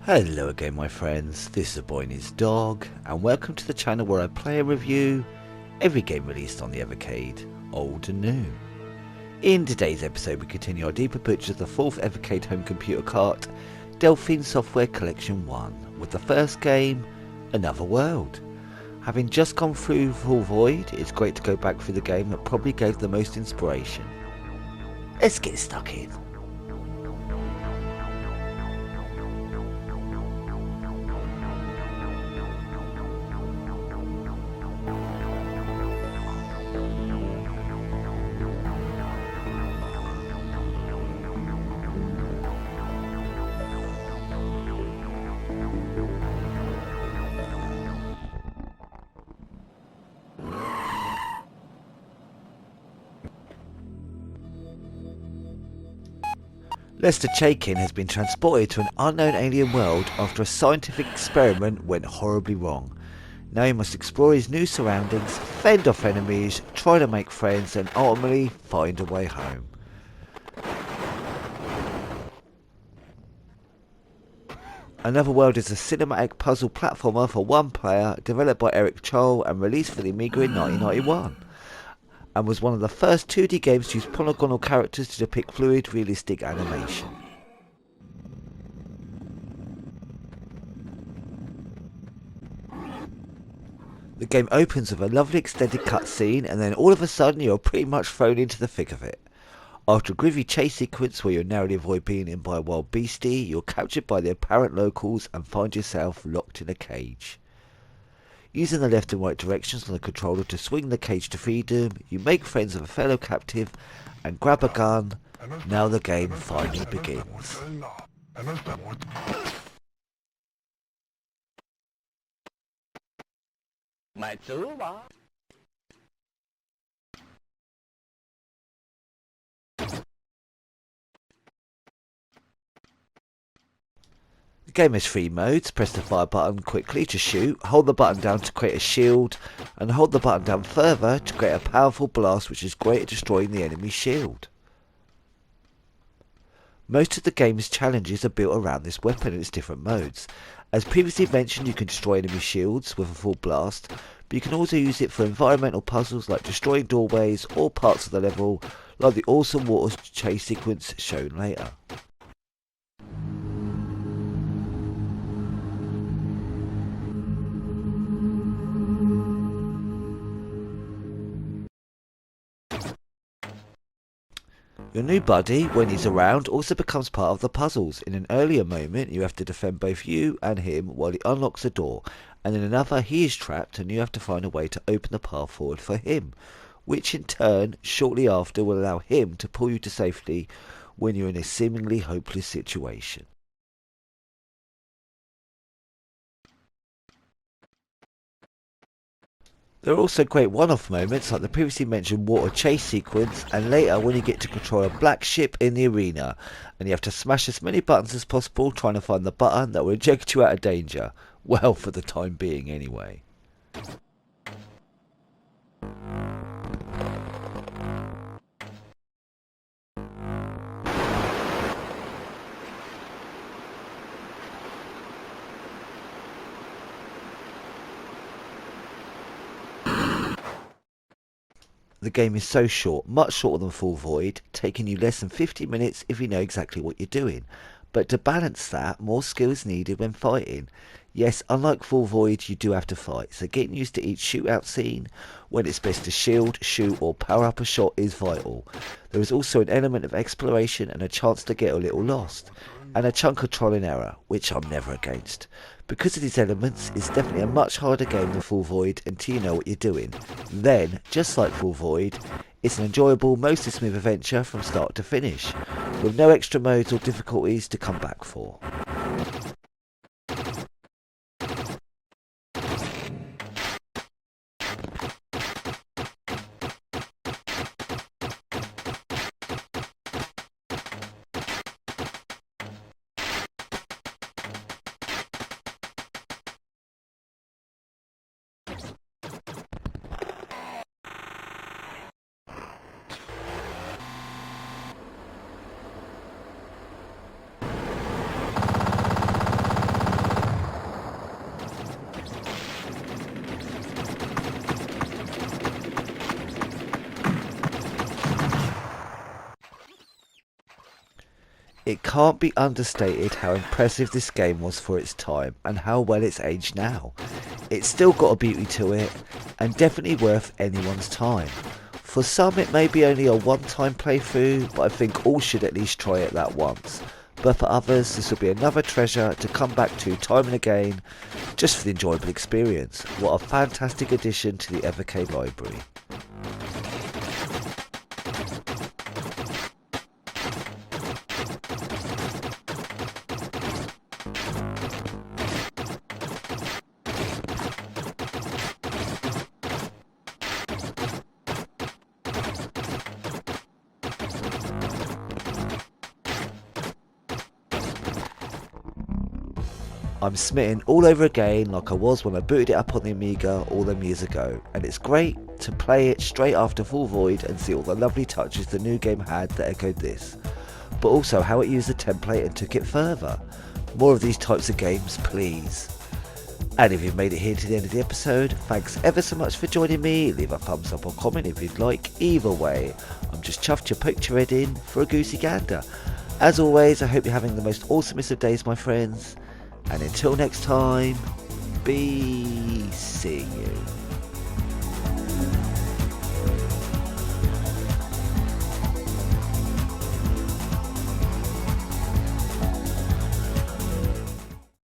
Hello again my friends, this is Boy and his dog, and welcome to the channel where I play and review every game released on the Evercade, old and new. In today's episode we continue our deeper pictures of the 4th Evercade home computer cart, Delphine Software Collection 1, with the first game, Another World. Having just gone through Full Void, it's great to go back through the game that probably gave the most inspiration. Let's get stuck in. Lester Chaikin has been transported to an unknown alien world after a scientific experiment went horribly wrong. Now he must explore his new surroundings, fend off enemies, try to make friends and ultimately find a way home. Another World is a cinematic puzzle platformer for one player, developed by Eric Chol and released for the Amiga in 1991. And was one of the first 2D games to use polygonal characters to depict fluid, realistic animation. The game opens with a lovely extended cutscene, and then all of a sudden you're pretty much thrown into the thick of it. After a groovy chase sequence where you narrowly avoid being eaten by a wild beastie, you're captured by the apparent locals and find yourself locked in a cage. Using the left and right directions on the controller to swing the cage to freedom, you make friends with a fellow captive and grab a gun. Now the game finally begins. The game has 3 modes. Press the fire button quickly to shoot, hold the button down to create a shield, and hold the button down further to create a powerful blast which is great at destroying the enemy's shield. Most of the game's challenges are built around this weapon and its different modes. As previously mentioned, you can destroy enemy shields with a full blast, but you can also use it for environmental puzzles like destroying doorways or parts of the level, like the awesome water chase sequence shown later. Your new buddy, when he's around, also becomes part of the puzzles. In an earlier moment, you have to defend both you and him while he unlocks a door, and in another, he is trapped and you have to find a way to open the path forward for him, which in turn, shortly after, will allow him to pull you to safety when you're in a seemingly hopeless situation. There are also great one-off moments like the previously mentioned water chase sequence, and later when you get to control a black ship in the arena and you have to smash as many buttons as possible trying to find the button that will eject you out of danger. Well, for the time being anyway. The game is so short, much shorter than Full Void, taking you less than 50 minutes if you know exactly what you're doing. But to balance that, more skill is needed when fighting. Yes, unlike Full Void, you do have to fight, so getting used to each shootout scene, when it's best to shield, shoot or power up a shot is vital. There is also an element of exploration and a chance to get a little lost, and a chunk of trial and error, which I'm never against. Because of these elements, it's definitely a much harder game than Full Void until you know what you're doing. Then, just like Full Void, it's an enjoyable, mostly smooth adventure from start to finish, with no extra modes or difficulties to come back for. It can't be understated how impressive this game was for its time and how well it's aged now. It's still got a beauty to it and definitely worth anyone's time. For some it may be only a one-time playthrough, but I think all should at least try it that once. But for others this will be another treasure to come back to time and again, just for the enjoyable experience. What a fantastic addition to the Evercade library. I'm smitten all over again like I was when I booted it up on the Amiga all them years ago, and it's great to play it straight after Full Void and see all the lovely touches the new game had that echoed this, but also how it used the template and took it further. More of these types of games, please. And if you've made it here to the end of the episode, thanks ever so much for joining me. Leave a thumbs up or comment if you'd like. Either way, I'm just chuffed you poked your head in for a goosey gander. As always, I hope you're having the most awesomest of days, my friends. And until next time, be seeing you.